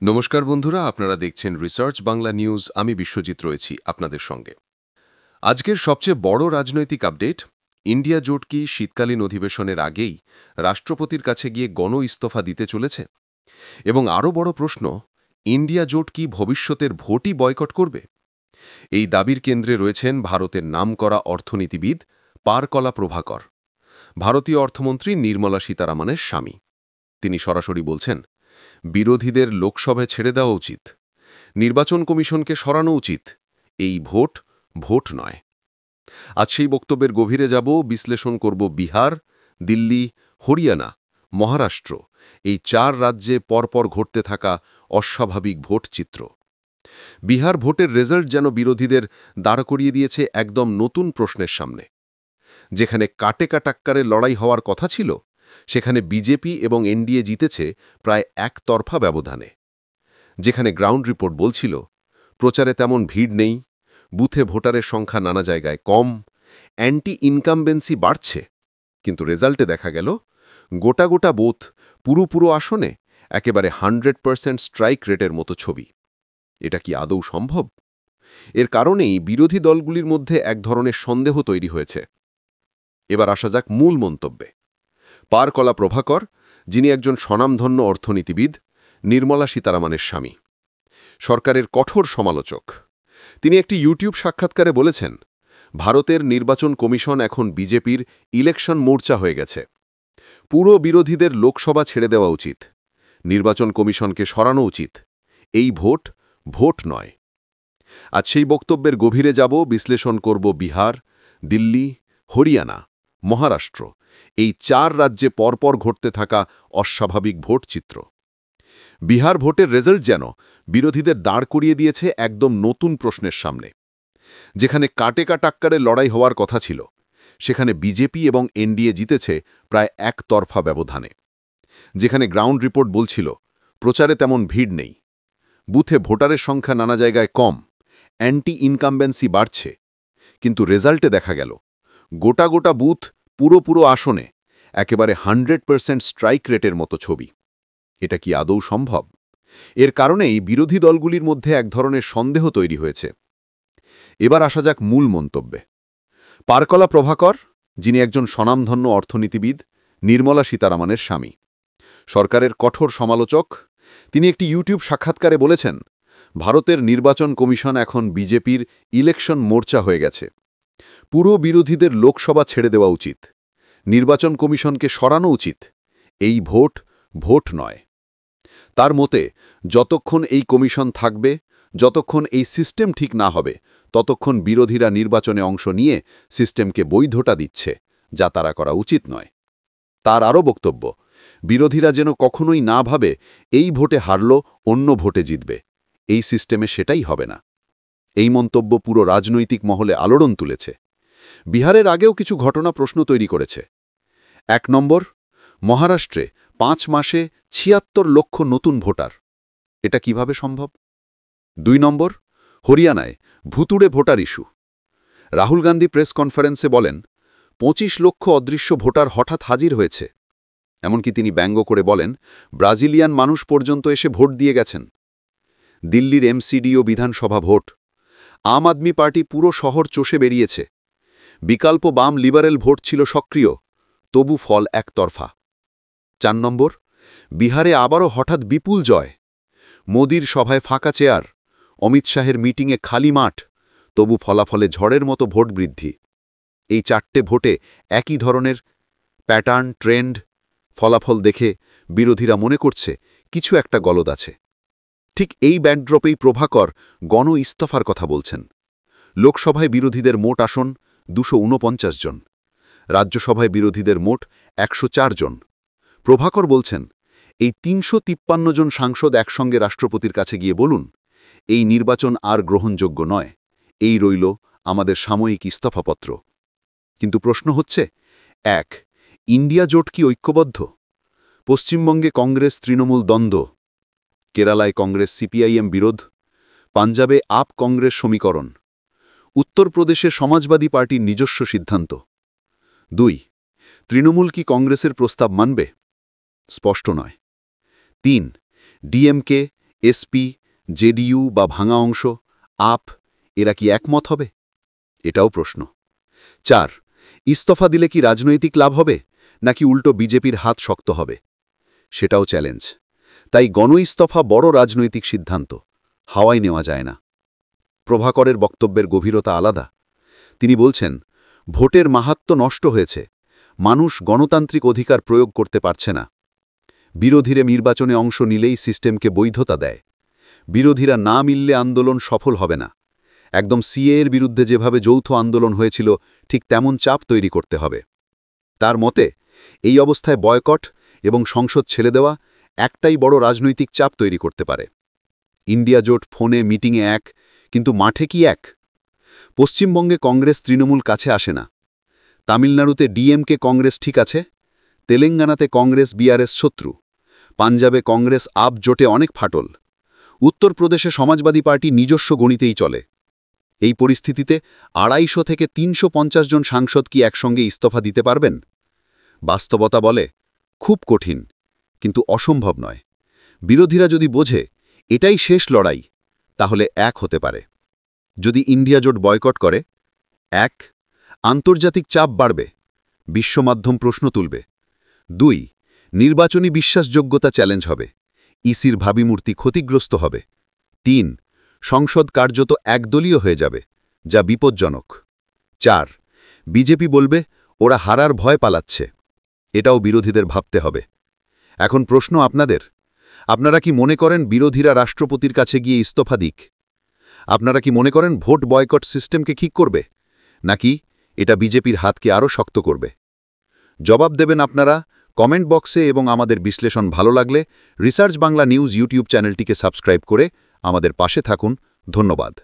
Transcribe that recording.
নমস্কার বন্ধুরা, আপনারা দেখছেন রিসার্চ বাংলা নিউজ। আমি বিশ্বজিৎ রয়েছি আপনাদের সঙ্গে। আজকের সবচেয়ে বড় রাজনৈতিক আপডেট, ইন্ডিয়া জোট কি শীতকালীন অধিবেশনের আগেই রাষ্ট্রপতির কাছে গিয়ে গণ ইস্তফা দিতে চলেছে? এবং আরও বড় প্রশ্ন, ইন্ডিয়া জোট কি ভবিষ্যতের ভোটই বয়কট করবে? এই দাবির কেন্দ্রে রয়েছেন ভারতের নামকরা অর্থনীতিবিদ পারকলা প্রভাকর, ভারতীয় অর্থমন্ত্রী নির্মলা সীতারামনের স্বামী। তিনি সরাসরি বলছেন, বিরোধীদের লোকসভায় ছেড়ে দেওয়া উচিত, নির্বাচন কমিশনকে সরানো উচিত, এই ভোট ভোট নয়। আজ সেই বক্তব্যের গভীরে যাব, বিশ্লেষণ করব বিহার, দিল্লি, হরিয়ানা, মহারাষ্ট্র, এই 4 রাজ্যে পরপর ঘটতে থাকা অস্বাভাবিক ভোট চিত্র। বিহার ভোটের রেজাল্ট যেন বিরোধীদের দাঁড় করিয়ে দিয়েছে একদম নতুন প্রশ্নের সামনে। যেখানে কাটে কাটাক্কারে লড়াই হওয়ার কথা ছিল, সেখানে বিজেপি এবং এনডিএ জিতেছে প্রায় একতরফা ব্যবধানে। যেখানে গ্রাউন্ড রিপোর্ট বলছিল, প্রচারে তেমন ভিড় নেই, বুথে ভোটারের সংখ্যা নানা জায়গায় কম, অ্যান্টি ইনকামবেন্সি বাড়ছে, কিন্তু রেজাল্টে দেখা গেল গোটা গোটা বুথ, পুরো আসনে একেবারে 100% স্ট্রাইক রেটের মতো ছবি। এটা কি আদৌ সম্ভব? এর কারণেই বিরোধী দলগুলির মধ্যে এক ধরনের সন্দেহ তৈরি হয়েছে। এবার আসা যাক মূল মন্তব্যে। পারকলা প্রভাকর, যিনি একজন স্বনামধন্য অর্থনীতিবিদ, নির্মলা সীতারামনের স্বামী, সরকারের কঠোর সমালোচক। তিনি একটি ইউটিউব সাক্ষাৎকারে বলেছেন, ভারতের নির্বাচন কমিশন এখন বিজেপির ইলেকশন মোর্চা হয়ে গেছে। পুরো বিরোধীদের লোকসভা ছেড়ে দেওয়া উচিত, নির্বাচন কমিশনকে সরানো উচিত, এই ভোট ভোট নয়। আজ সেই বক্তব্যের গভীরে যাব, বিশ্লেষণ করব বিহার, দিল্লি, হরিয়ানা, মহারাষ্ট্র, এই 4 রাজ্যে পরপর ঘটতে থাকা অস্বাভাবিক ভোট চিত্র। বিহার ভোটের রেজাল্ট যেন বিরোধীদের দাঁড় করিয়ে দিয়েছে একদম নতুন প্রশ্নের সামনে। যেখানে কাটে কাটাক্কারে লড়াই হওয়ার কথা ছিল, সেখানে বিজেপি এবং এনডিএ জিতেছে প্রায় একতরফা ব্যবধানে। যেখানে গ্রাউন্ড রিপোর্ট বলছিল, প্রচারে তেমন ভিড় নেই, বুথে ভোটারের সংখ্যা নানা জায়গায় কম, অ্যান্টি ইনকামবেন্সি বাড়ছে, কিন্তু রেজাল্টে দেখা গেল গোটা গোটা বুথ, পুরো আসনে একেবারে 100% স্ট্রাইক রেটের মতো ছবি। এটা কি আদৌ সম্ভব? এর কারণেই বিরোধী দলগুলির মধ্যে এক ধরনের সন্দেহ তৈরি হয়েছে। এবার আসা যাক মূল মন্তব্যে। পারকলা প্রভাকর, যিনি একজন স্বনামধন্য অর্থনীতিবিদ, নির্মলা সীতারামনের স্বামী, সরকারের কঠোর সমালোচক। তিনি একটি ইউটিউব সাক্ষাৎকারে বলেছেন, ভারতের নির্বাচন কমিশন এখন বিজেপির ইলেকশন মোর্চা হয়ে গেছে। পুরো বিরোধীদের লোকসভা ছেড়ে দেওয়া উচিত, নির্বাচন কমিশনকে সরানো উচিত, এই ভোট ভোট নয়। তার মতে, যতক্ষণ এই কমিশন থাকবে, যতক্ষণ এই সিস্টেম ঠিক না হবে, ততক্ষণ বিরোধীরা নির্বাচনে অংশ নিয়ে সিস্টেমকে বৈধতা দিচ্ছে, যা তারা করা উচিত নয়। তার আরও বক্তব্য, বিরোধীরা যেন কখনোই না ভাবে এই ভোটে হারল অন্য ভোটে জিতবে, এই সিস্টেমে সেটাই হবে না। এই মন্তব্য পুরো রাজনৈতিক মহলে আলোড়ন তুলেছে। বিহারের আগেও কিছু ঘটনা প্রশ্ন তৈরি করেছে। 1 নম্বর, মহারাষ্ট্রে 5 মাসে 76 লক্ষ নতুন ভোটার, এটা কিভাবে সম্ভব? 2 নম্বর, হরিয়ানায় ভুতুড়ে voter issue. Rahul Gandhi press কনফারেন্সে বলেন, 25 লক্ষ অদৃশ্য ভোটার হঠাৎ হাজির হয়েছে। এমনকি তিনি ব্যঙ্গ করে বলেন, ব্রাজিলিয়ান মানুষ পর্যন্ত এসে ভোট দিয়ে গেছেন। দিল্লির এমসিডি ও বিধানসভা ভোট, আম আদমি পার্টি পুরো শহর চষে বেরিয়েছে। বিকল্প বাম লিবারেল ভোট ছিল সক্রিয়, তবু ফল একতরফা। 4 নম্বর, বিহারে আবারও হঠাৎ বিপুল জয়। মোদির সভায় ফাঁকা চেয়ার, অমিত শাহের মিটিংয়ে খালি মাঠ, তবু ফলাফলে ঝড়ের মতো ভোট বৃদ্ধি। এই 4টে ভোটে একই ধরনের প্যাটার্ন, ট্রেন্ড। ফলাফল দেখে বিরোধীরা মনে করছে কিছু একটা গলদ আছে। ঠিক এই ব্যাকড্রপেই প্রভাকর গণ ইস্তফার কথা বলছেন। লোকসভায় বিরোধীদের মোট আসন 249 জন, রাজ্যসভায় বিরোধীদের মোট 104 জন। প্রভাকর বলছেন, এই 353 জন সাংসদ একসঙ্গে রাষ্ট্রপতির কাছে গিয়ে বলুন, এই নির্বাচন আর গ্রহণযোগ্য নয়, এই রইল আমাদের সাময়িক ইস্তফাপত্র। কিন্তু প্রশ্ন হচ্ছে, 1, ইন্ডিয়া জোট কি ঐক্যবদ্ধ? পশ্চিমবঙ্গে কংগ্রেস তৃণমূল দ্বন্দ্ব, কেরালায় কংগ্রেস সিপিআইএম বিরোধ, পাঞ্জাবে আপ কংগ্রেস সমীকরণ, উত্তরপ্রদেশে সমাজবাদী পার্টির নিজস্ব সিদ্ধান্ত। 2, তৃণমূল কি কংগ্রেসের প্রস্তাব মানবে? স্পষ্ট নয়। 3, ডিএমকে, এসপি, জেডিইউ বা ভাঙা অংশ, আপ এরা কি একমত হবে? এটাও প্রশ্ন। 4. ইস্তফা দিলে কি রাজনৈতিক লাভ হবে, নাকি উল্টো বিজেপির হাত শক্ত হবে? সেটাও চ্যালেঞ্জ। তাই গণইস্তফা বড় রাজনৈতিক সিদ্ধান্ত, হাওয়ায় নেওয়া যায় না। প্রভাকরের বক্তব্যের গভীরতা আলাদা। তিনি বলছেন, ভোটের মাহাত্ম্য নষ্ট হয়েছে, মানুষ গণতান্ত্রিক অধিকার প্রয়োগ করতে পারছে না। বিরোধীরা নির্বাচনে অংশ নিলেই সিস্টেমকে বৈধতা দেয়। বিরোধীরা না মিললে আন্দোলন সফল হবে না। একদম সিএর বিরুদ্ধে যেভাবে যৌথ আন্দোলন হয়েছিল, ঠিক তেমন চাপ তৈরি করতে হবে। তার মতে, এই অবস্থায় বয়কট এবং সংসদ ছেড়ে দেওয়া একটাই বড় রাজনৈতিক চাপ তৈরি করতে পারে। ইন্ডিয়া জোট ফোনে মিটিংয়ে এক, কিন্তু মাঠে কি এক? পশ্চিমবঙ্গে কংগ্রেস তৃণমূল কাছে আসে না। তামিলনাড়ুতে ডিএমকে কংগ্রেস ঠিক আছে, তেলেঙ্গানাতে কংগ্রেস বিআরএস শত্রু, পাঞ্জাবে কংগ্রেস আপ জোটে অনেক ফাটল, উত্তরপ্রদেশে সমাজবাদী পার্টি নিজস্ব গণিতেই চলে। এই পরিস্থিতিতে 250 থেকে 350 জন সাংসদ কি একসঙ্গে ইস্তফা দিতে পারবেন? বাস্তবতা বলে, খুব কঠিন, কিন্তু অসম্ভব নয়। বিরোধীরা যদি বোঝে এটাই শেষ লড়াই, তাহলে এক হতে পারে। যদি ইন্ডিয়া জোট বয়কট করে, 1. আন্তর্জাতিক চাপ বাড়বে, বিশ্বমাধ্যম প্রশ্ন তুলবে। 2. নির্বাচনী বিশ্বাসযোগ্যতা চ্যালেঞ্জ হবে, ইসির ভাবিমূর্তি ক্ষতিগ্রস্ত হবে। 3. সংসদ কার্যত একদলীয় হয়ে যাবে, যা বিপজ্জনক। 4. বিজেপি বলবে ওরা হারার ভয় পালাচ্ছে। এটাও বিরোধীদের ভাবতে হবে। এখন প্রশ্ন আপনাদের, আপনারা কি মনে করেন বিরোধীরা রাষ্ট্রপতির কাছে গিয়ে ইস্তফা দিক? আপনারা কি মনে করেন ভোট বয়কট সিস্টেমকে ঠিক করবে, নাকি এটা বিজেপির হাতকে আরও শক্ত করবে? জবাব দেবেন আপনারা কমেন্ট বক্সে, এবং আমাদের বিশ্লেষণ ভালো লাগলে রিসার্চ বাংলা নিউজ ইউটিউব চ্যানেলটিকে সাবস্ক্রাইব করে আমাদের পাশে থাকুন। ধন্যবাদ।